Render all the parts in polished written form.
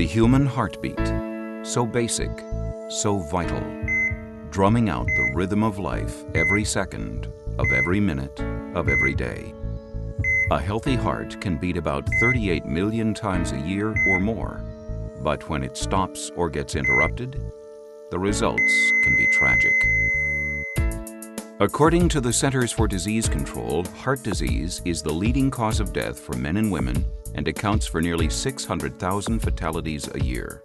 The human heartbeat, so basic, so vital, drumming out the rhythm of life every second of every minute of every day. A healthy heart can beat about 38 million times a year or more, but when it stops or gets interrupted, the results can be tragic. According to the Centers for Disease Control, heart disease is the leading cause of death for men and women and accounts for nearly 600,000 fatalities a year.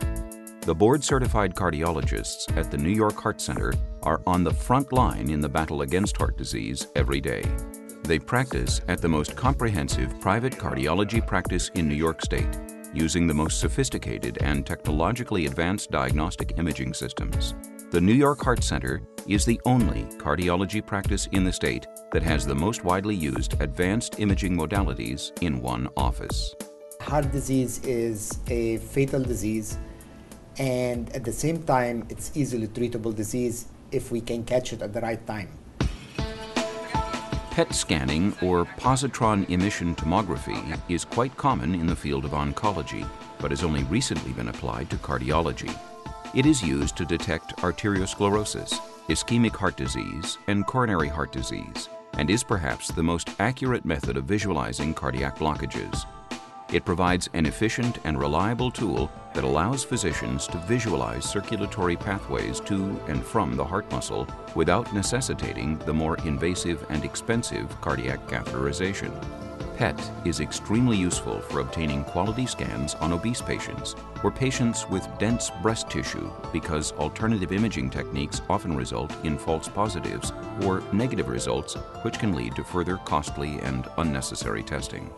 The board-certified cardiologists at the New York Heart Center are on the front line in the battle against heart disease every day. They practice at the most comprehensive private cardiology practice in New York State, using the most sophisticated and technologically advanced diagnostic imaging systems. The New York Heart Center is the only cardiology practice in the state that has the most widely used advanced imaging modalities in one office. Heart disease is a fatal disease, and at the same time, it's easily treatable disease if we can catch it at the right time. PET scanning, or positron emission tomography, is quite common in the field of oncology, but has only recently been applied to cardiology. It is used to detect arteriosclerosis, ischemic heart disease, and coronary heart disease, and is perhaps the most accurate method of visualizing cardiac blockages. It provides an efficient and reliable tool that allows physicians to visualize circulatory pathways to and from the heart muscle without necessitating the more invasive and expensive cardiac catheterization. PET is extremely useful for obtaining quality scans on obese patients or patients with dense breast tissue because alternative imaging techniques often result in false positives or negative results, which can lead to further costly and unnecessary testing.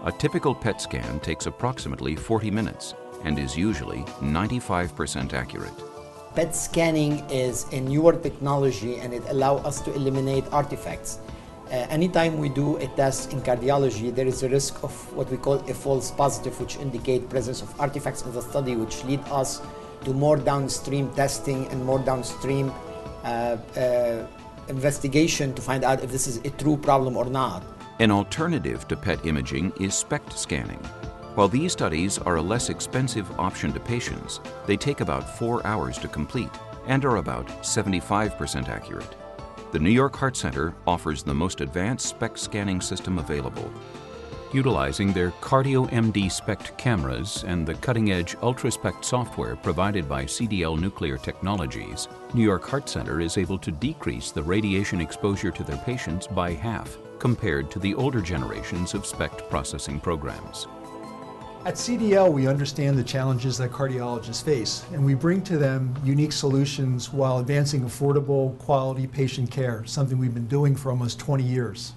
A typical PET scan takes approximately 40 minutes and is usually 95% accurate. PET scanning is a newer technology, and it allows us to eliminate artifacts. Anytime we do a test in cardiology, there is a risk of what we call a false positive, which indicate presence of artifacts in the study, which lead us to more downstream testing and more downstream investigation to find out if this is a true problem or not. An alternative to PET imaging is SPECT scanning. While these studies are a less expensive option to patients, they take about 4 hours to complete and are about 75% accurate. The New York Heart Center offers the most advanced SPECT scanning system available. Utilizing their CardioMD SPECT cameras and the cutting-edge UltraSPECT software provided by CDL Nuclear Technologies, New York Heart Center is able to decrease the radiation exposure to their patients by half compared to the older generations of SPECT processing programs. At CDL, we understand the challenges that cardiologists face, and we bring to them unique solutions while advancing affordable, quality patient care, something we've been doing for almost 20 years.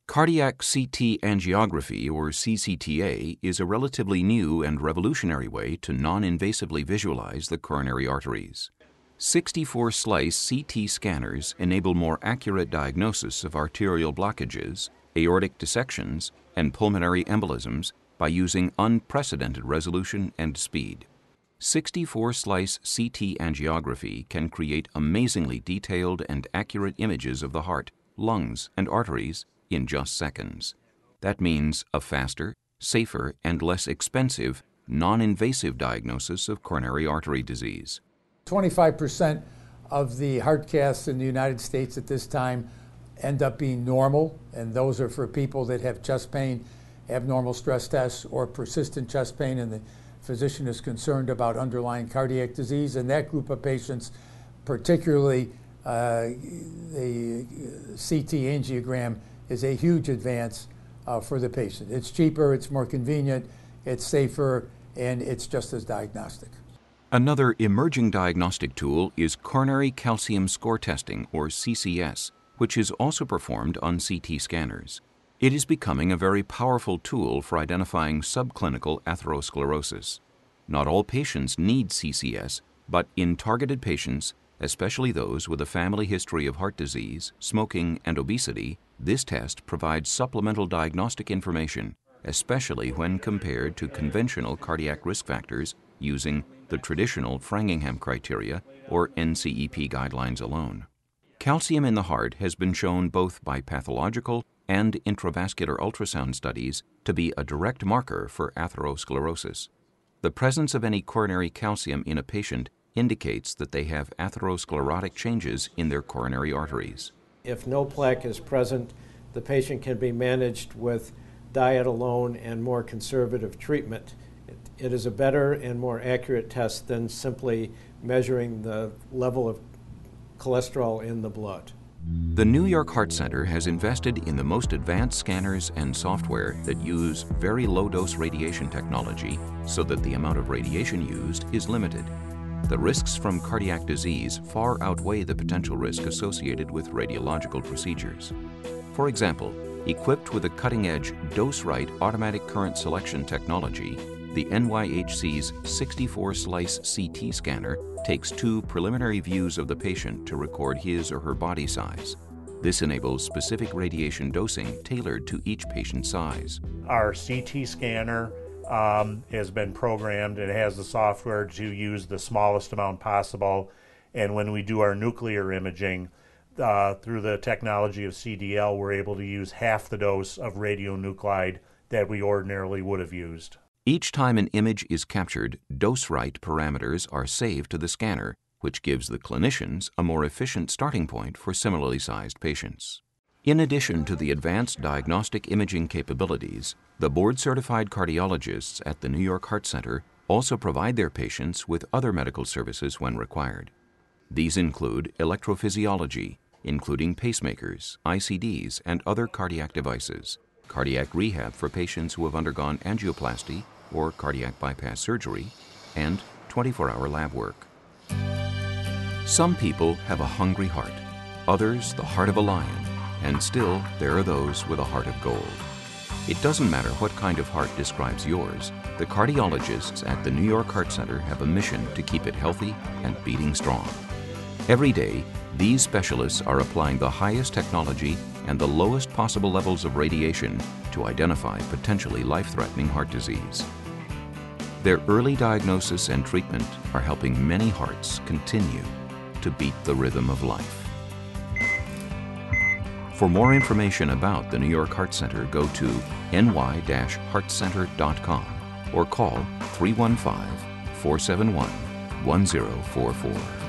Cardiac CT angiography, or CCTA, is a relatively new and revolutionary way to non-invasively visualize the coronary arteries. 64-slice CT scanners enable more accurate diagnosis of arterial blockages, aortic dissections, and pulmonary embolisms by using unprecedented resolution and speed. 64-slice CT angiography can create amazingly detailed and accurate images of the heart, lungs, and arteries in just seconds. That means a faster, safer, and less expensive, non-invasive diagnosis of coronary artery disease. 25% of the heart caths in the United States at this time end up being normal, and those are for people that have chest pain, abnormal stress tests, or persistent chest pain, and the physician is concerned about underlying cardiac disease. And that group of patients, particularly the CT angiogram, is a huge advance for the patient. It's cheaper, it's more convenient, it's safer, and it's just as diagnostic. Another emerging diagnostic tool is coronary calcium score testing, or CCS, which is also performed on CT scanners. It is becoming a very powerful tool for identifying subclinical atherosclerosis. Not all patients need CCS, but in targeted patients, especially those with a family history of heart disease, smoking, and obesity, this test provides supplemental diagnostic information, especially when compared to conventional cardiac risk factors using the traditional Framingham criteria or NCEP guidelines alone. Calcium in the heart has been shown both by pathological and intravascular ultrasound studies to be a direct marker for atherosclerosis. The presence of any coronary calcium in a patient indicates that they have atherosclerotic changes in their coronary arteries. If no plaque is present, the patient can be managed with diet alone and more conservative treatment. It is a better and more accurate test than simply measuring the level of cholesterol in the blood. The New York Heart Center has invested in the most advanced scanners and software that use very low-dose radiation technology so that the amount of radiation used is limited. The risks from cardiac disease far outweigh the potential risk associated with radiological procedures. For example, equipped with a cutting-edge dose-right automatic current selection technology, the NYHC's 64-slice CT scanner takes 2 preliminary views of the patient to record his or her body size. This enables specific radiation dosing tailored to each patient's size. Our CT scanner has been programmed. It has the software to use the smallest amount possible. And when we do our nuclear imaging, through the technology of CDL, we're able to use half the dose of radionuclide that we ordinarily would have used. Each time an image is captured, dose-right parameters are saved to the scanner, which gives the clinicians a more efficient starting point for similarly sized patients. In addition to the advanced diagnostic imaging capabilities, the board-certified cardiologists at the New York Heart Center also provide their patients with other medical services when required. These include electrophysiology, including pacemakers, ICDs, and other cardiac devices, cardiac rehab for patients who have undergone angioplasty or cardiac bypass surgery, and 24-hour lab work. Some people have a hungry heart, others the heart of a lion, and still there are those with a heart of gold. It doesn't matter what kind of heart describes yours, the cardiologists at the New York Heart Center have a mission to keep it healthy and beating strong. Every day, these specialists are applying the highest technology and the lowest possible levels of radiation to identify potentially life-threatening heart disease. Their early diagnosis and treatment are helping many hearts continue to beat the rhythm of life. For more information about the New York Heart Center, go to ny-heartcenter.com or call 315-471-1044.